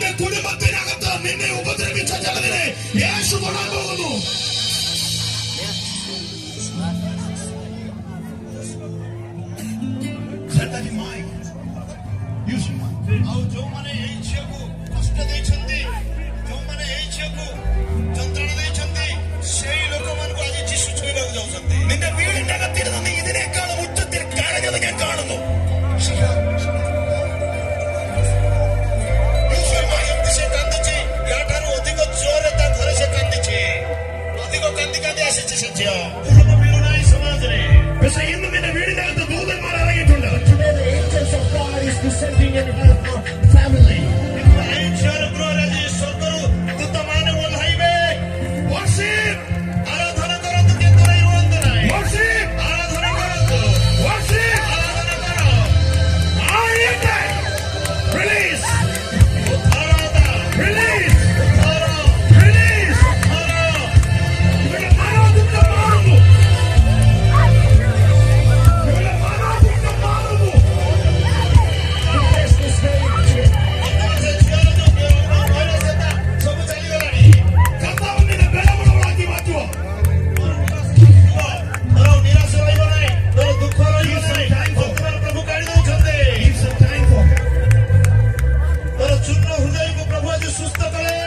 നിന്റെ കുടുംബത്തിനകത്ത് നിന്നെ ഉപദ്രവിച്ച ജഗതിനെ യേശു തൊടാൻ പോകുന്നു. ଆଉ ଯୋଉମାନେ ଏଇ ଝିଅକୁ କଷ୍ଟ ଦେଇଛନ୍ତି, ଯୋଉମାନେ ଏଇ ଝିଅକୁ ଯନ୍ତ୍ରଣା ଦେଇଛନ୍ତି, ସେଇ ଲୋକମାନଙ୍କୁ ଆଜି ଯୀଶୁ ଛୁଇଁବାକୁ ଯାଉଛନ୍ତି. നിന്റെ വീടിനകത്തിരുന്ന് നീ ഇതിനേക്കാളും ഉച്ചത്തിൽ കരഞ്ഞത് ഞാൻ കാണുന്നു. ଯେମିତି ସେ କାନ୍ଦିଛି, ୟାଠାରୁ ଅଧିକ ଜୋରରେ ତା ଘରେ ସେ କାନ୍ଦିଛି, ଅଧିକ କାନ୍ଦି କାନ୍ଦି ଆସିଛି ସେ ଝିଅ. ପୁରୁଷ ମିଳୁନାହିଁ ସମାଜରେ. പക്ഷേ ഇന്ന് നിന്റെ വീടിനകത്ത് ദൂതന്മാർ ഇറങ്ങിയിട്ടുണ്ട്. Today the angels of God is descending and help our family. ଏଇ ଝିଅର ଗୃହରେ ଆଜି ସ୍ୱର୍ଗରୁ ଦୂତମାନେ ଓହ୍ଲାଇବେ. Worship, ଆରାଧନା କରନ୍ତୁ, କିନ୍ତୁ ଏଇ ରୁହନ୍ତୁ ନାହିଁ. worship, ଆରାଧନା କରନ୍ତୁ, worship. ଆରାଧନା କର. Release, ଆରାଧନା release, କର, release. କର. ഇവിടെ മനോദുഃഖം മാറുന്നു. ഇവിടെ മനോദുഃഖം മാറുന്നു. Bless this name. ସେ ଝିଅର ଯୋଉ ଭୈରସତା ସବୁ ଚାଲିଗଲାଣି. കർത്താവ് നിന്നെ ബലമുള്ളവളാക്കി മാറ്റുവോ? ତୋର ନିରାଶ ରହିବ ନାହିଁ, ତୋର ଦୁଃଖ ରହିବ ନାହିଁ. ବର୍ତ୍ତମାନ ପ୍ରଭୁ କାଢି ଦଉଛନ୍ତି. Give some time for it. ତୋର ଚୂର୍ଣ୍ଣ ହୃଦୟକୁ ପ୍ରଭୁ ଆଜି ସୁସ୍ଥ କଲେ.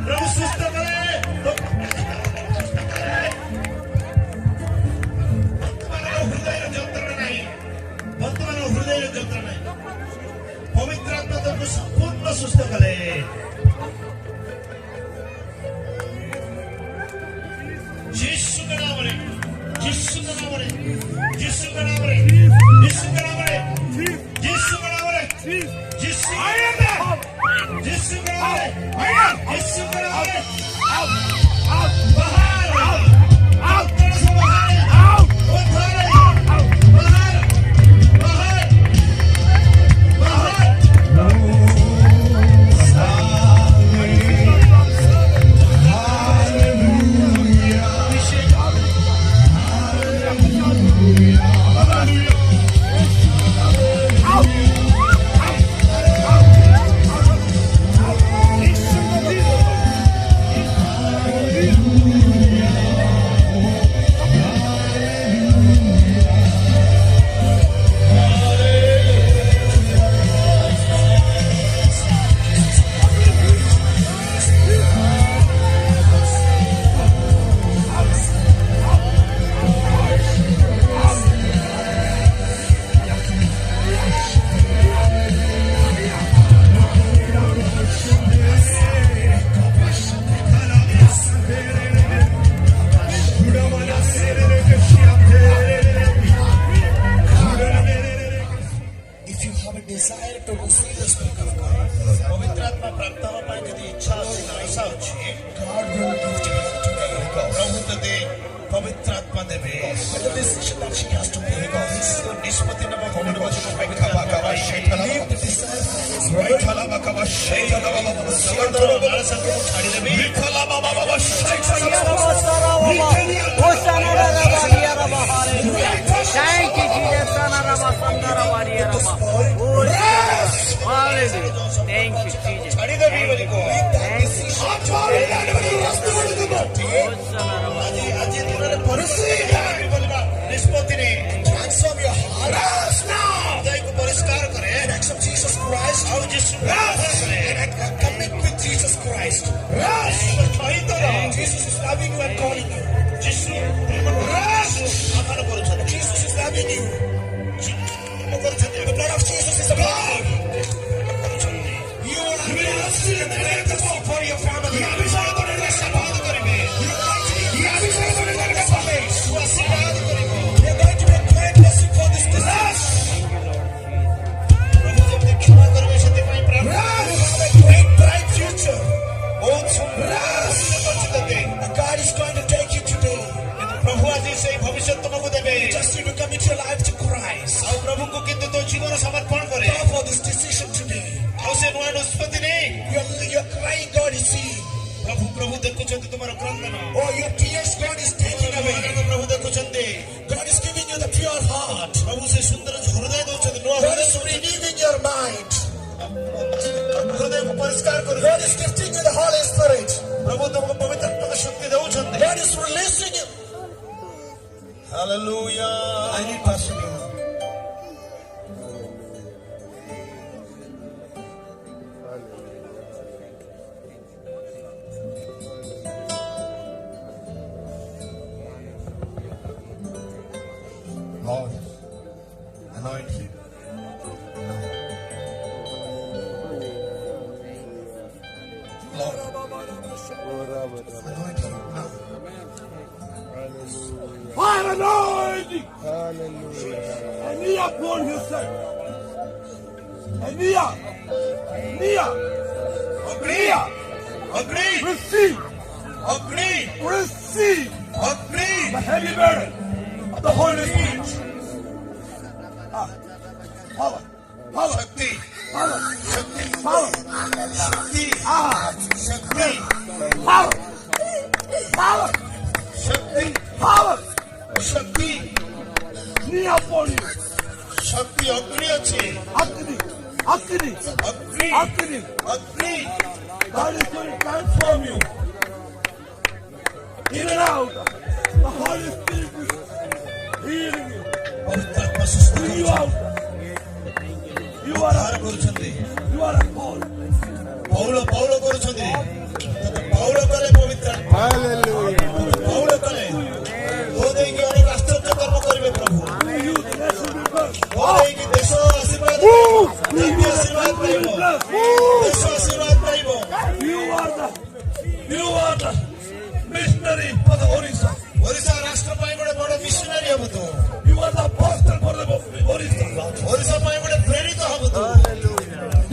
ପ୍ରଭୁ ସୁସ୍ଥ କଲେ. ବର୍ତ୍ତମାନର ହୃଦୟର ଯନ୍ତ୍ରଣା ନାହିଁ, ବର୍ତ୍ତମାନର ହୃଦୟର ଯନ୍ତ୍ରଣା ନାହିଁ. ପବିତ୍ର ଆତ୍ମା ତୋକୁ ସମ୍ପୂର୍ଣ୍ଣ ସୁସ୍ଥ କଲେ. ଯୀଶୁଙ୍କ ନାମରେ, ଯୀଶୁଙ୍କ ନାମରେ, ଯୀଶୁଙ୍କ ନାମରେ, ଯୀଶୁଙ୍କ ନାମରେ, ଯୀଶୁଙ୍କ ନାମରେ, ଯୀଶୁ ଯୀଶୁଙ୍କ ନାମରେ, ଯୀଶୁଙ୍କ ନାମରେ, ବାହାର, ଆଉଟଣ ସବୁ ବାହାର, ବାହାର, ବାହାର, ବାହାର, ବାହାର. If you have a desire to receive the Spirit of God, ପବିତ୍ର ଆତ୍ମା ପ୍ରାପ୍ତ ହେବା ପାଇଁ ଯଦି ଇଚ୍ଛା ଅଛି, ଆଶା ଅଛି, God will give to you today. ପ୍ରଭୁ ତତେ ପବିତ୍ର ଆତ୍ମା ଦେବେ. But the decision that she has to make is ନିଷ୍ପତ୍ତି ନେବାକୁ ପଡ଼ିବ. leave the desire for His word. ଜୀବନର ଲାଳସାକୁ ମୁଁ ଛାଡ଼ିଦେବି. Thank you, Jesus. Hallelujah. Thank you, Jesus. ଛାଡ଼ିଦେବି ବୋଲି କହ. ଆଜି ଦିନରେ ପରିସ୍ଥିତି ବୋଲିବା ନିଷ୍ପତ୍ତି ନେ. Transform your heart. ହୃଦୟକୁ ପରିଷ୍କାର କରେ. Accept Jesus Christ. ଆଉ ଯୀଶୁ And commit with Jesus Christ. ସହିତ Jesus is loving you and calling you. ଯୀଶୁ ଆହ୍ୱାନ କରୁଛନ୍ତି. Jesus is loving you. କରୁଛନ୍ତି. The blood of Jesus is upon you. You are for your family. ଆଶୀର୍ବାଦ କରିବେ. ଆଶୀର୍ବାଦ କରିବେ. We are going to be a great blessing for this disease. ପ୍ରଭୁ ଯେମିତି କ୍ଷମା କରିବେ ସେଥିପାଇଁ ପ୍ରାର୍ଥନା. You have a great bright future. ବହୁତ ସୁନ୍ଦର କରୁଛି ତତେ. And God is going to take you today. ପ୍ରଭୁ ଆଜି ସେଇ ଭବିଷ୍ୟତ ତୁମକୁ ଦେବେ. You just need to commit your life to Christ. ଆଉ ପ୍ରଭୁଙ୍କୁ କିନ୍ତୁ ତୋ ଜୀବନ ସମର୍ପଣ କରେ. Go for this decision today. ଆଉ ସେ ନୂଆ ନିଷ୍ପତ୍ତି ନେ. You're crying, God is seeing. ପ୍ରଭୁ ପ୍ରଭୁ ଦେଖୁଛନ୍ତି ତୁମର କ୍ରନ୍ଦନ. Oh, your tears, God is taking away. ପ୍ରଭୁ ଦେଖୁଛନ୍ତି. God is giving you the pure heart. ପ୍ରଭୁ ସେ ସୁନ୍ଦର ହୃଦୟ ଦଉଛନ୍ତି. ନୂଆ God ହୃଦୟ is renewing your mind. ହୃଦୟକୁ ପରିଷ୍କାର କରୁ God is gifting you the Holy Spirit. ପ୍ରଭୁ ତୁମକୁ ପବିତ୍ରତ୍ୱ ଶକ୍ତି ଦେଉଛନ୍ତି God is releasing you. Hallelujah I need Pastor Leon. Lord, anoint him. Lord, anoint him now. Fire anointing. Hallelujah. And he upon himself. And he up. Agree. Agree. Receive. Agree. Receive Agree. the heavy burden of the Holy Spirit. Power. Shakti. Power. Shakti. Power. Shakti. Shakti. Power. Power. Shakti. Power. Shakti. Knee upon you. Shakti. Agree ଅଛି. Agni. Agree. Agni. Agree. God is going to transform you. In and out. The Holy Spirit is healing you. ପବିତ୍ରାତ୍ମା ସୁସ୍ଥ Bring you out. You ଉଦ୍ଧାର are କରୁଛନ୍ତି a Paul. ପୌଳ କରୁଛନ୍ତି ତତେ ପୌଳ କଲେ ପବିତ୍ରାତ୍ମା ପୌଳ କଲେ ଧୋ ଦେଇକି ଅନେକ ଆଶ୍ଚର୍ଯ୍ୟ କର୍ମ କରିବେ ପ୍ରଭୁ You the nation will bless. ଧୋ ଦେଇକି ଦେଶ ଆଶୀର୍ବାଦ ଜାତି ଆଶୀର୍ବାଦ ପାଇବ ଦେଶ ଆଶୀର୍ବାଦ ପାଇବ You are the missionary for the Orissa. Odisha ରାଷ୍ଟ୍ର ପାଇଁ ଗୋଟେ ବଡ ମିଶନାରୀ ହବ ତୁ You are the apostle for the Orissa. Odisha ପାଇଁ ଗୋଟେ ପ୍ରେରିତ ହବ ତୁ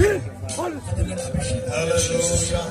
Yes. Holy Spirit. ହାଲେଲୁୟା